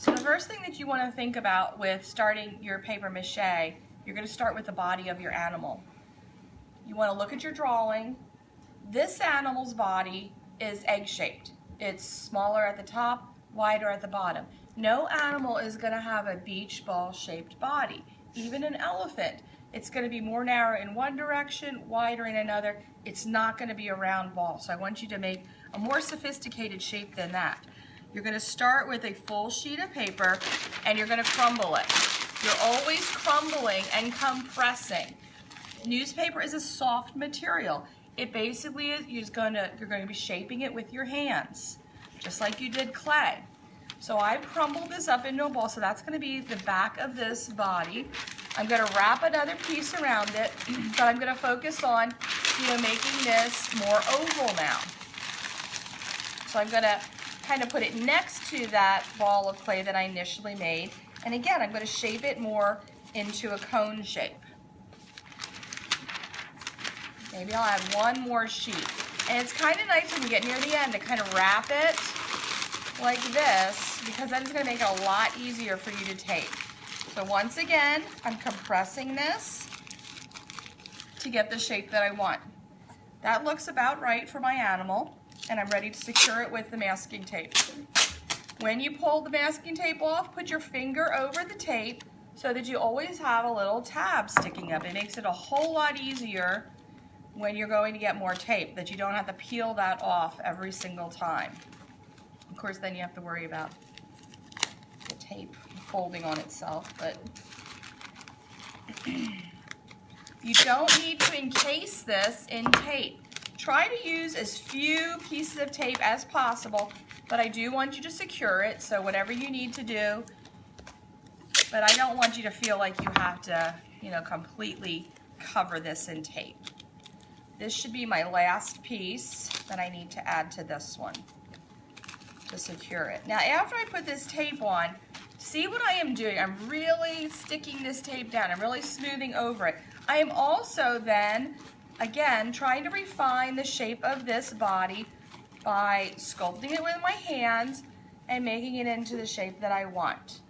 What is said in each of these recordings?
So the first thing that you want to think about with starting your paper mache, you're going to start with the body of your animal. You want to look at your drawing. This animal's body is egg-shaped. It's smaller at the top, wider at the bottom. No animal is going to have a beach ball-shaped body. Even an elephant, it's going to be more narrow in one direction, wider in another. It's not going to be a round ball. So I want you to make a more sophisticated shape than that. You're going to start with a full sheet of paper and you're going to crumble it. You're always crumbling and compressing. Newspaper is a soft material. It basically is you're going to be shaping it with your hands, just like you did clay. So I crumbled this up into a ball, so that's going to be the back of this body. I'm going to wrap another piece around it, but I'm going to focus on, making this more oval now. So I'm going to kind of put it next to that ball of clay that I initially made. And again, I'm going to shape it more into a cone shape. Maybe I'll add one more sheet. And it's kind of nice when you get near the end to kind of wrap it like this, because then it's going to make it a lot easier for you to tape. So once again, I'm compressing this to get the shape that I want. That looks about right for my animal, and I'm ready to secure it with the masking tape. When you pull the masking tape off, put your finger over the tape so that you always have a little tab sticking up. It makes it a whole lot easier when you're going to get more tape, that you don't have to peel that off every single time. Of course, then you have to worry about the tape folding on itself, but you don't need to encase this in tape. Try to use as few pieces of tape as possible, but I do want you to secure it, so whatever you need to do, but I don't want you to feel like you have to, completely cover this in tape. This should be my last piece that I need to add to this one to secure it. Now, after I put this tape on, see what I am doing. I'm really sticking this tape down. I'm really smoothing over it. I am also then, again, trying to refine the shape of this body by sculpting it with my hands and making it into the shape that I want.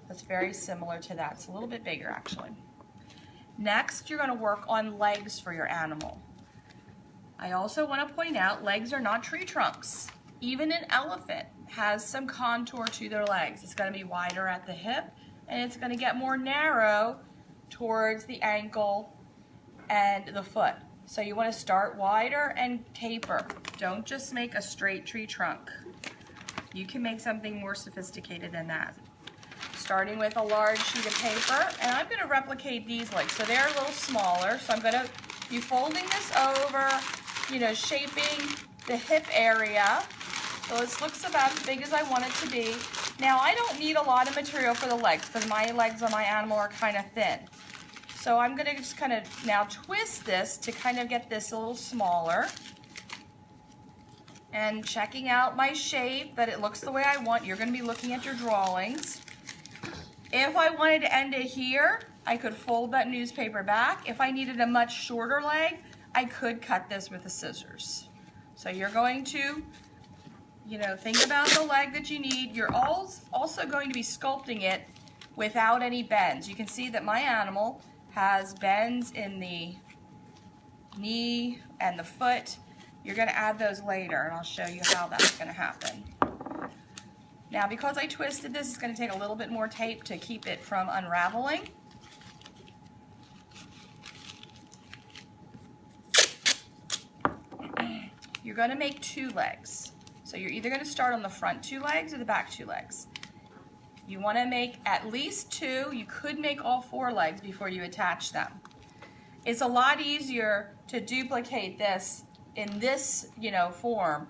That's very similar to that. It's a little bit bigger, actually. Next, you're going to work on legs for your animal. I also want to point out, legs are not tree trunks. Even an elephant has some contour to their legs. It's going to be wider at the hip, and it's going to get more narrow towards the ankle and the foot. So you want to start wider and taper. Don't just make a straight tree trunk. You can make something more sophisticated than that. Starting with a large sheet of paper, and I'm going to replicate these legs. So they're a little smaller, so I'm going to be folding this over, shaping the hip area. So this looks about as big as I want it to be. Now, I don't need a lot of material for the legs because my legs on my animal are kind of thin. So I'm going to just kind of now twist this to kind of get this a little smaller. And checking out my shape, that it looks the way I want. You're going to be looking at your drawings. If I wanted to end it here, I could fold that newspaper back. If I needed a much shorter leg, I could cut this with the scissors. So you're going to, think about the leg that you need. You're also going to be sculpting it without any bends. You can see that my animal has bends in the knee and the foot. You're going to add those later, and I'll show you how that's going to happen. Now, because I twisted this, it's going to take a little bit more tape to keep it from unraveling. You're going to make two legs. So you're either going to start on the front two legs or the back two legs. You want to make at least two. You could make all four legs before you attach them. It's a lot easier to duplicate this in this, form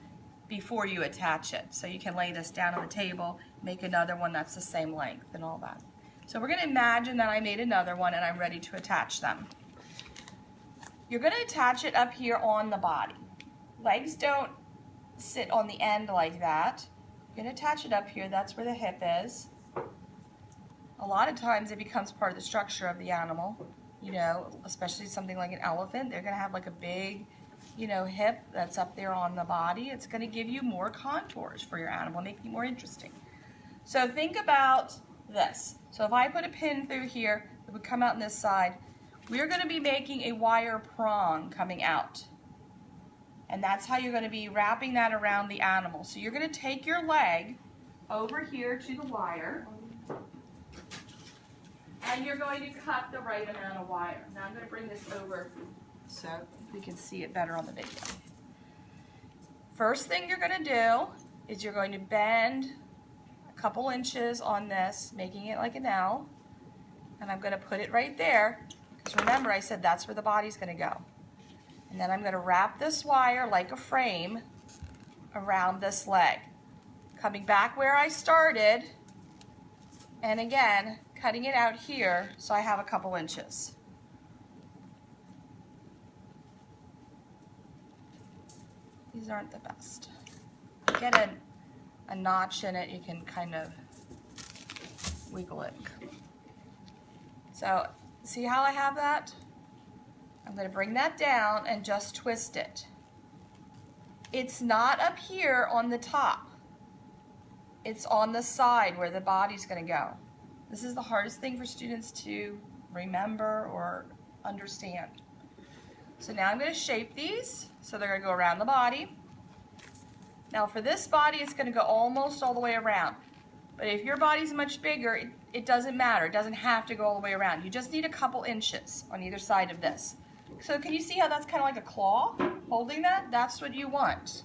before you attach it. So you can lay this down on the table, make another one that's the same length and all that. So we're going to imagine that I made another one and I'm ready to attach them. You're going to attach it up here on the body. Legs don't sit on the end like that. You're going to attach it up here. That's where the hip is. A lot of times it becomes part of the structure of the animal, especially something like an elephant. They're going to have like a big, hip that's up there on the body. It's going to give you more contours for your animal, make it more interesting. So think about this. So if I put a pin through here, it would come out on this side. We're going to be making a wire prong coming out. And that's how you're going to be wrapping that around the animal. So you're going to take your leg over here to the wire, and you're going to cut the right amount of wire. Now I'm going to bring this over so we can see it better on the video. First thing you're going to do is you're going to bend a couple inches on this, making it like an L, and I'm going to put it right there, because remember I said that's where the body's going to go. And then I'm going to wrap this wire like a frame around this leg, coming back where I started, and again cutting it out here so I have a couple inches. These aren't the best. Get a notch in it, you can kind of wiggle it. So see how I have that? I'm going to bring that down and just twist it. It's not up here on the top. It's on the side where the body's going to go. This is the hardest thing for students to remember or understand. So now I'm going to shape these so they're going to go around the body. Now for this body, it's going to go almost all the way around. But if your body's much bigger, it doesn't matter. It doesn't have to go all the way around. You just need a couple inches on either side of this. So can you see how that's kind of like a claw holding that? That's what you want.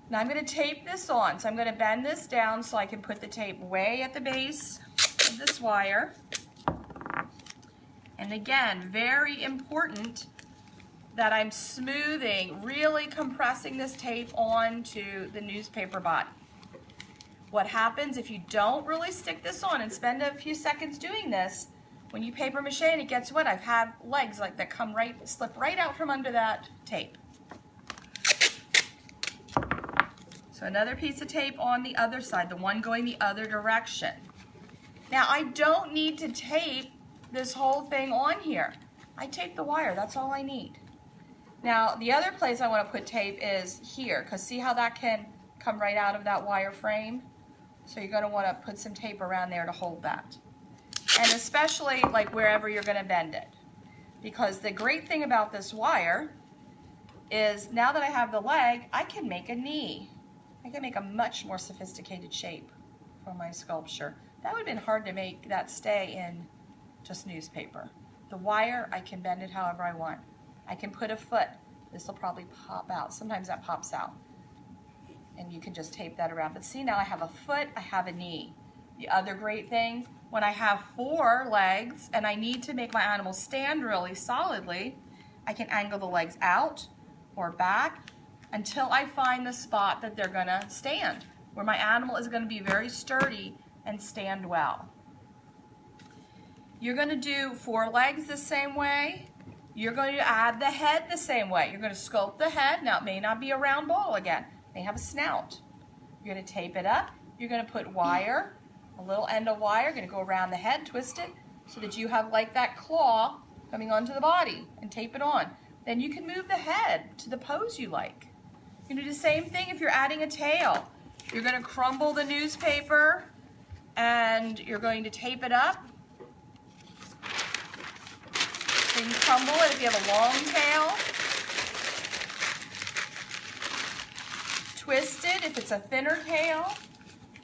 Now I'm going to tape this on. So I'm going to bend this down so I can put the tape way at the base of this wire. And again, very important that I'm smoothing, really compressing this tape onto the newspaper body. What happens if you don't really stick this on and spend a few seconds doing this, when you paper mache and it gets wet, I've had legs like that slip right out from under that tape. So another piece of tape on the other side, the one going the other direction. Now I don't need to tape this whole thing on here. I tape the wire, that's all I need. Now the other place I want to put tape is here, because see how that can come right out of that wire frame? So you're going to want to put some tape around there to hold that. And especially like wherever you're going to bend it. Because the great thing about this wire is now that I have the leg, I can make a knee. I can make a much more sophisticated shape for my sculpture. That would have been hard to make that stay in just newspaper. The wire, I can bend it however I want. I can put a foot. This will probably pop out. Sometimes that pops out. And you can just tape that around. But see, now I have a foot, I have a knee. The other great thing, when I have 4 legs and I need to make my animal stand really solidly, I can angle the legs out or back until I find the spot that they're gonna stand, where my animal is gonna be very sturdy and stand well. You're gonna do 4 legs the same way. You're going to add the head the same way. You're gonna sculpt the head. Now it may not be a round ball again. It may have a snout. You're gonna tape it up. You're gonna put wire, a little end of wire, gonna go around the head, twist it, so that you have like that claw coming onto the body, and tape it on. Then you can move the head to the pose you like. You can do the same thing if you're adding a tail. You're gonna crumble the newspaper, and you're going to tape it up. So you can crumble it if you have a long tail. Twist it if it's a thinner tail.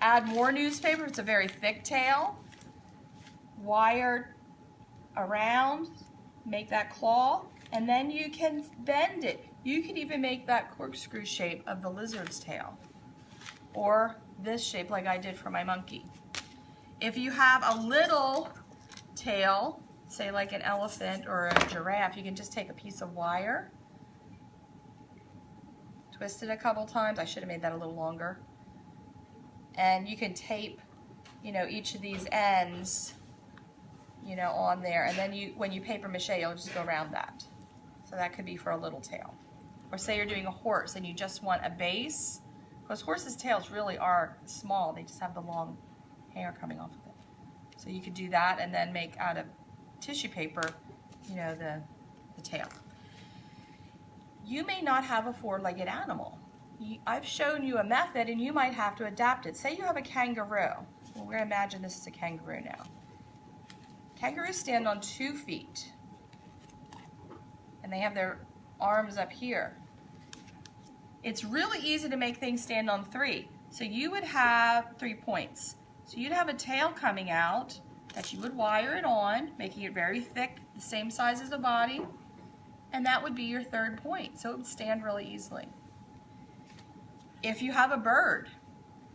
Add more newspaper if it's a very thick tail. Wire around, make that claw, and then you can bend it. You can even make that corkscrew shape of the lizard's tail, or this shape like I did for my monkey. If you have a little tail, say like an elephant or a giraffe, you can just take a piece of wire, twist it a couple times. I should have made that a little longer. And you can tape, you know, each of these ends, you know, on there. And then when you paper mache, you'll just go around that. So that could be for a little tail. Or say you're doing a horse and you just want a base, because horses' tails really are small. They just have the long hair coming off of it. So you could do that and then make out of tissue paper, you know, the tail. You may not have a 4-legged animal. I've shown you a method and you might have to adapt it. Say you have a kangaroo. Well, we're going to imagine this is a kangaroo now. Kangaroos stand on 2 feet and they have their arms up here. It's really easy to make things stand on 3. So you would have 3 points. So you'd have a tail coming out that you would wire it on, making it very thick, the same size as the body, and that would be your 3rd point. So it would stand really easily. If you have a bird,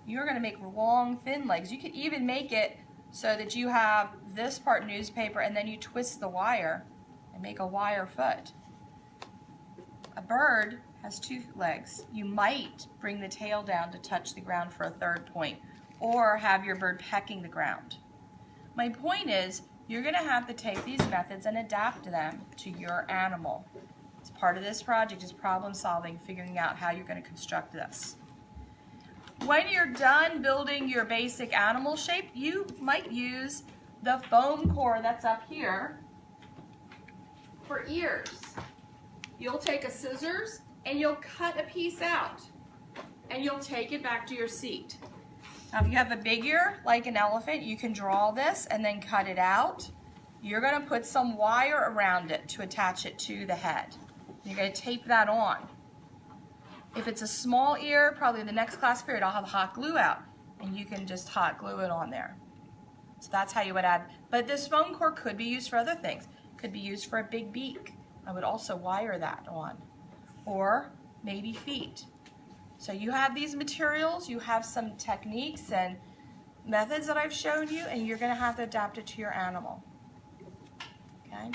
you're going to make long, thin legs. You could even make it so that you have this part newspaper and then you twist the wire and make a wire foot. A bird has 2 legs. You might bring the tail down to touch the ground for a 3rd point, or have your bird pecking the ground. My point is, you're going to have to take these methods and adapt them to your animal. It's part of this project is problem solving, figuring out how you're going to construct this. When you're done building your basic animal shape, you might use the foam core that's up here for ears. You'll take a scissors and you'll cut a piece out and you'll take it back to your seat. Now if you have a big ear like an elephant, you can draw this and then cut it out. You're going to put some wire around it to attach it to the head. You're going to tape that on. If it's a small ear, probably the next class period I'll have hot glue out and you can just hot glue it on there. So that's how you would add. But this foam core could be used for other things. Could be used for a big beak. I would also wire that on. Or maybe feet. So you have these materials, you have some techniques and methods that I've shown you, and you're going to have to adapt it to your animal. Okay?